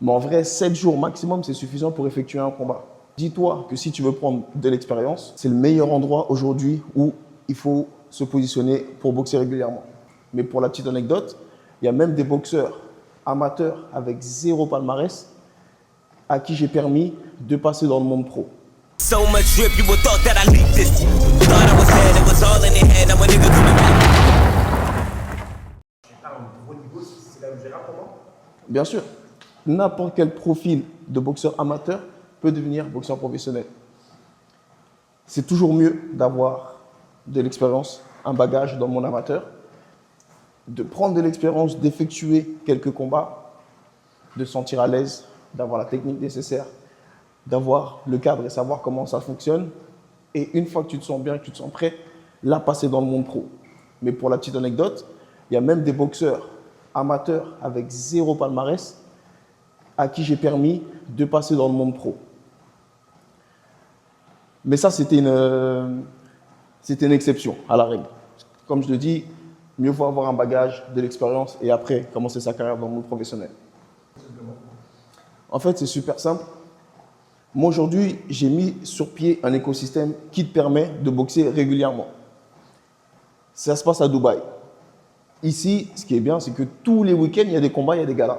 Mais en vrai, 7 jours maximum, c'est suffisant pour effectuer un combat. Dis-toi que si tu veux prendre de l'expérience, c'est le meilleur endroit aujourd'hui où il faut se positionner pour boxer régulièrement. Mais pour la petite anecdote, il y a même des boxeurs amateurs avec zéro palmarès à qui j'ai permis de passer dans le monde pro. So much drip, you would thought that I leaked this. Thought I was dead, it was all in the head. I'm a nigga coming back. Bien sûr, n'importe quel profil de boxeur amateur peut devenir boxeur professionnel. C'est toujours mieux d'avoir de l'expérience, un bagage dans le monde amateur, de prendre de l'expérience, d'effectuer quelques combats, de se sentir à l'aise, d'avoir la technique nécessaire, d'avoir le cadre et savoir comment ça fonctionne. Et une fois que tu te sens bien, que tu te sens prêt, là, passer dans le monde pro. Mais pour la petite anecdote, il y a même des boxeurs amateurs avec zéro palmarès à qui j'ai permis de passer dans le monde pro. Mais ça, c'était une exception à la règle. Comme je le dis, mieux vaut avoir un bagage, de l'expérience et après commencer sa carrière dans le monde professionnel. En fait, c'est super simple. Moi, aujourd'hui, j'ai mis sur pied un écosystème qui te permet de boxer régulièrement. Ça se passe à Dubaï. Ici, ce qui est bien, c'est que tous les week-ends, il y a des combats, il y a des galas.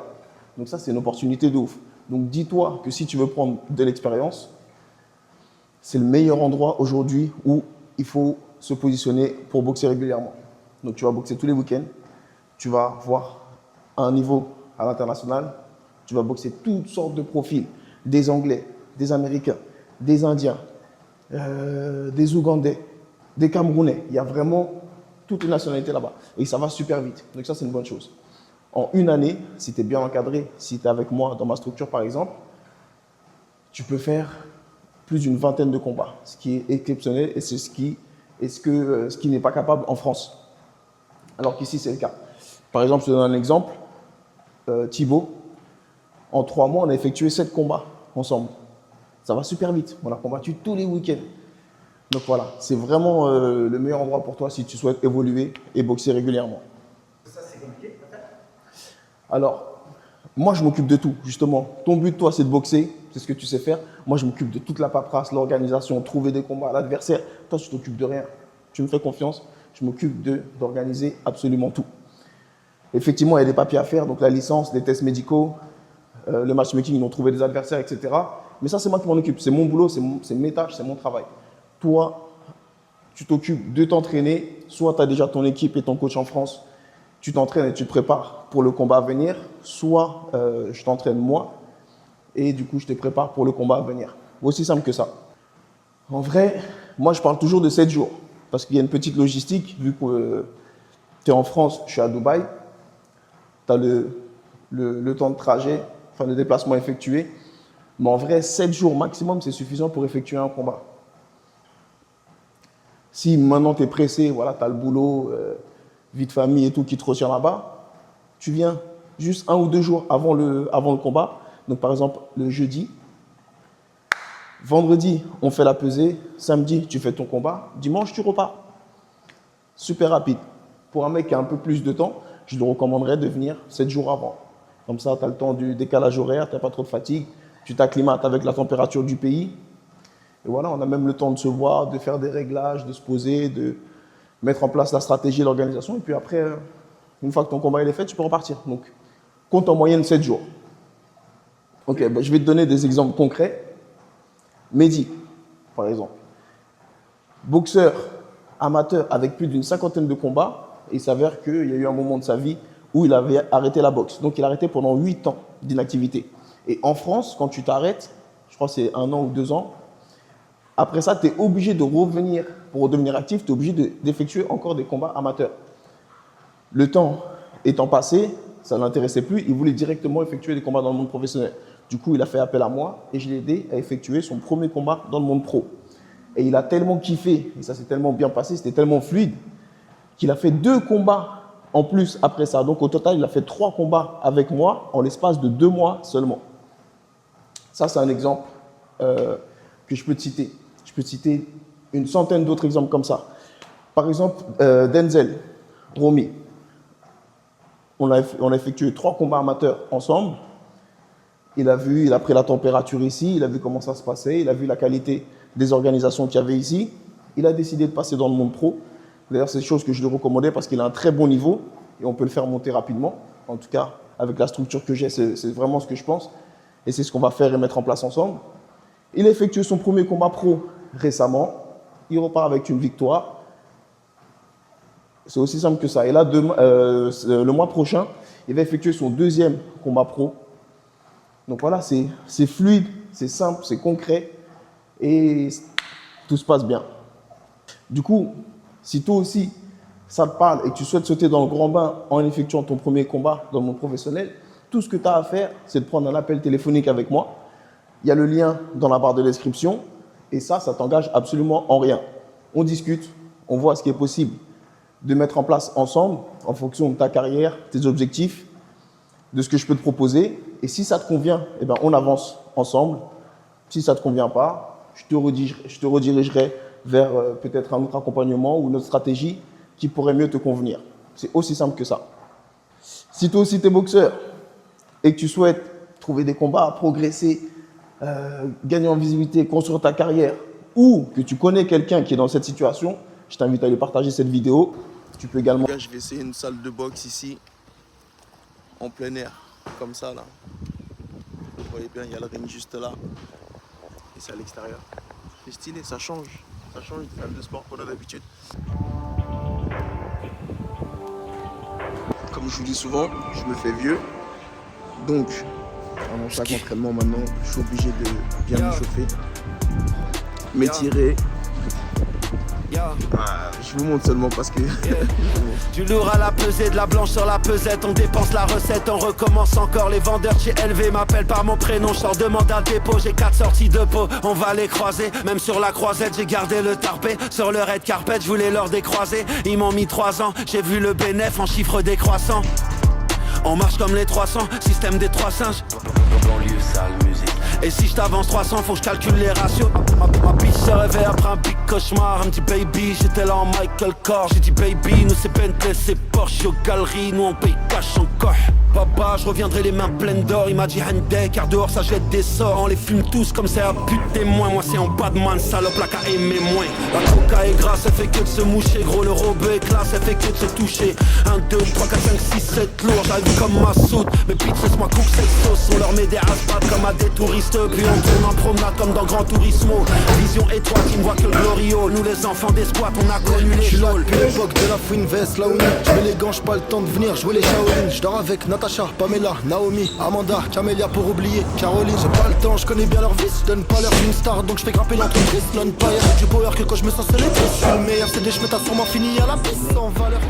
Donc ça, c'est une opportunité de ouf. Donc dis-toi que si tu veux prendre de l'expérience, c'est le meilleur endroit aujourd'hui où il faut se positionner pour boxer régulièrement. Donc tu vas boxer tous les week-ends, tu vas voir un niveau à l'international, tu vas boxer toutes sortes de profils, des Anglais, des Américains, des Indiens, des Ougandais, des Camerounais. Il y a vraiment toutes les nationalités là-bas. Et ça va super vite. Donc ça, c'est une bonne chose. En une année, si tu es bien encadré, si tu es avec moi dans ma structure par exemple, tu peux faire plus d'une vingtaine de combats, ce qui est exceptionnel et c'est ce qui n'est pas capable en France. Alors qu'ici, c'est le cas. Par exemple, je te donne un exemple. Thibaut, en 3 mois, on a effectué 7 combats ensemble. Ça va super vite. On a combattu tous les week-ends. Donc voilà, c'est vraiment le meilleur endroit pour toi si tu souhaites évoluer et boxer régulièrement. Ça, c'est compliqué, peut-être? Alors, moi, je m'occupe de tout, justement. Ton but, toi, c'est de boxer, c'est ce que tu sais faire. Moi, je m'occupe de toute la paperasse, l'organisation, trouver des combats, l'adversaire. Toi, tu t'occupes de rien. Tu me fais confiance, je m'occupe d'organiser absolument tout. Effectivement, il y a des papiers à faire, donc la licence, des tests médicaux, le matchmaking, ils ont trouvé des adversaires, etc. Mais ça, c'est moi qui m'en occupe. C'est mon boulot, c'est mes tâches, c'est mon travail. Toi, tu t'occupes de t'entraîner. Soit tu as déjà ton équipe et ton coach en France, tu t'entraînes et tu te prépares pour le combat à venir. Soit je t'entraîne moi et du coup, je te prépare pour le combat à venir. Aussi simple que ça. En vrai, moi, je parle toujours de 7 jours parce qu'il y a une petite logistique. Vu que tu es en France, je suis à Dubaï, tu as le temps de trajet, enfin le déplacement effectué. Mais en vrai, 7 jours maximum, c'est suffisant pour effectuer un combat. Si maintenant tu es pressé, voilà, tu as le boulot, vie de famille et tout qui te retient là-bas, tu viens juste 1 ou 2 jours avant le combat. Donc par exemple, le jeudi, vendredi, on fait la pesée, samedi, tu fais ton combat, dimanche, tu repars. Super rapide. Pour un mec qui a un peu plus de temps, je lui recommanderais de venir 7 jours avant. Comme ça, tu as le temps du décalage horaire, tu n'as pas trop de fatigue, tu t'acclimates avec la température du pays. Et voilà, on a même le temps de se voir, de faire des réglages, de se poser, de mettre en place la stratégie et l'organisation. Et puis après, une fois que ton combat est fait, tu peux repartir. Donc, compte en moyenne 7 jours. Ok, je vais te donner des exemples concrets. Mehdi, par exemple. Boxeur amateur avec plus d'une 50aine de combats. Et il s'avère qu'il y a eu un moment de sa vie où il avait arrêté la boxe. Donc, il a arrêté pendant 8 ans d'inactivité. Et en France, quand tu t'arrêtes, je crois que c'est 1 an ou 2 ans, après ça, tu es obligé de revenir pour redevenir actif, tu es obligé d'effectuer encore des combats amateurs. Le temps étant passé, ça ne l'intéressait plus, il voulait directement effectuer des combats dans le monde professionnel. Du coup, il a fait appel à moi et je l'ai aidé à effectuer son premier combat dans le monde pro. Et il a tellement kiffé, et ça s'est tellement bien passé, c'était tellement fluide, qu'il a fait 2 combats en plus après ça. Donc au total, il a fait 3 combats avec moi en l'espace de 2 mois seulement. Ça, c'est un exemple que je peux te citer. Je peux te citer une centaine d'autres exemples comme ça. Par exemple, Denzel, Romy. On a effectué 3 combats amateurs ensemble. Il a pris la température ici, il a vu comment ça se passait, il a vu la qualité des organisations qu'il y avait ici. Il a décidé de passer dans le monde pro. D'ailleurs, c'est une chose que je lui recommandais parce qu'il a un très bon niveau et on peut le faire monter rapidement. En tout cas, avec la structure que j'ai, c'est vraiment ce que je pense. Et c'est ce qu'on va faire et mettre en place ensemble. Il a effectué son premier combat pro récemment. Il repart avec une victoire. C'est aussi simple que ça. Et là, le mois prochain, il va effectuer son deuxième combat pro. Donc voilà, c'est fluide, c'est simple, c'est concret et tout se passe bien. Du coup, si toi aussi, ça te parle et que tu souhaites sauter dans le grand bain en effectuant ton premier combat dans le monde professionnel, tout ce que tu as à faire, c'est de prendre un appel téléphonique avec moi. Il y a le lien dans la barre de description et ça t'engage absolument en rien. On discute, on voit ce qui est possible de mettre en place ensemble en fonction de ta carrière, tes objectifs, de ce que je peux te proposer. Et si ça te convient, eh ben, on avance ensemble. Si ça ne te convient pas, je te redirigerai vers peut-être un autre accompagnement ou une autre stratégie qui pourrait mieux te convenir. C'est aussi simple que ça. Si toi aussi tu es boxeur et que tu souhaites trouver des combats, progresser, gagner en visibilité, construire ta carrière, ou que tu connais quelqu'un qui est dans cette situation, je t'invite à lui partager cette vidéo. Tu peux également... Je vais essayer une salle de boxe ici, en plein air, comme ça là. Vous voyez bien, il y a le ring juste là. Et c'est à l'extérieur. C'est stylé, ça change des salles de sport qu'on a d'habitude. Comme je vous dis souvent, je me fais vieux. Donc, avant chaque entraînement maintenant, je suis obligé de bien m'échauffer, m'étirer. Je vous montre seulement parce que... Du lourd à la pesée, de la blanche sur la pesette. On dépense la recette, on recommence encore. Les vendeurs chez LV m'appellent par mon prénom. Je sors de mandat de dépôt, j'ai 4 sorties de peau. On va les croiser, même sur la croisette j'ai gardé le tarpé. Sur le red carpet, je voulais leur décroiser. Ils m'ont mis 3 ans, j'ai vu le bénéf en chiffres décroissants. On marche comme les 300, système des 3 singes. Banlieue, sale musique. Et si je t'avance 300, faut que je calcule les ratios. Ma bitch se réveille après un big cauchemar. Elle me dit baby, j'étais là en Michael Kors. J'ai dit baby, nous c'est Bentley, c'est Porsche. Aux galeries, nous on paye cash encore. Papa, je reviendrai les mains pleines d'or. Il m'a dit Hyundai, car dehors ça jette des sorts. On les fume tous comme c'est un pute témoin. Moi c'est en bas de man, salope, la qu'à aimer moins. La coca est grasse, elle fait que de se moucher. Gros, le robot est classe, elle fait que de se toucher. 1, 2, 3, 4, 5, 6, 7 lourds. J'arrive comme ma soute. Mes pizzas, moi cook cette sauce. On leur met des aspas comme à des touristes. Puis on tourne en promenade comme dans Grand Turismo. Vision étroite, ils ne voient que le Glorio. Nous les enfants des squats, on a connu les choses. Depuis l'époque de la fouine veste, là où je mets les gants, j'ai pas le temps de venir jouer les Shaolin. Je dors avec Natacha, Pamela, Naomi, Amanda, Camélia pour oublier Caroline. J'ai pas le temps, je connais bien leur vice. Je donne pas leur une star, donc je fais grimper l'entreprise. L'empire, du power que quand je me sens seul. Je suis le meilleur, c'est des chemins, t'as sûrement fini à la piste sans valeur.